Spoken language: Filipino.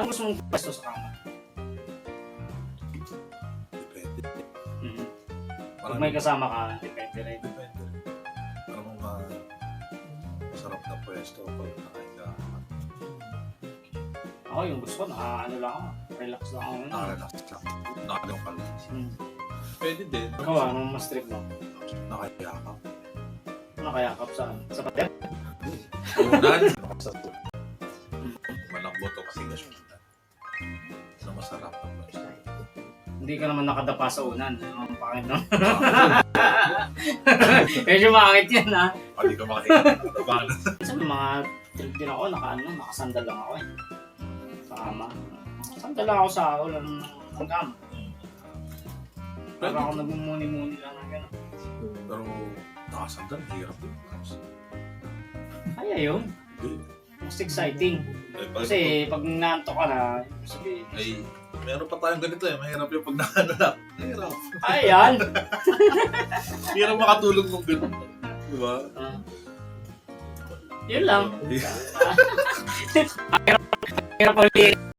Ang gusto mong pwesto sa kama? Depende. Pag may kasama ka, depende rin. Depende rin. Alam mo nga, masarap na pwesto pag nakahiga ka. Ako yung gusto ko, ano lang ako, relax lang ako. Nakarelax lang. Nakalaw ka lang. Pwede din. Ikaw, anong mas trip mo? Nakahiga ka. Nakayakap saan? Sa pader? Unan. Malambot o kasi gasyon. Ano masarap na pwesto. Hindi ka naman nakadapa sa unan. Ang pangit no? Medyo makakit yan ha. Hindi ka makakita. Sa mga trip din ako, nakasandal lang ako eh. Sa kama. Sandal lang ako sa ulan ng kama. Pero ako nagmumuni-muni lang ng gano'n. Pero nakasandal, hirap yun. Ay, ayun. Most exciting. Kasi pag naantok ka na, sabi, ay, meron pa tayong ganito eh. Mahirap yung pag nakano lang. Mahirap. ayan. Hirap makatulog mong ganun. Diba? Yun lang. Hirap ulit.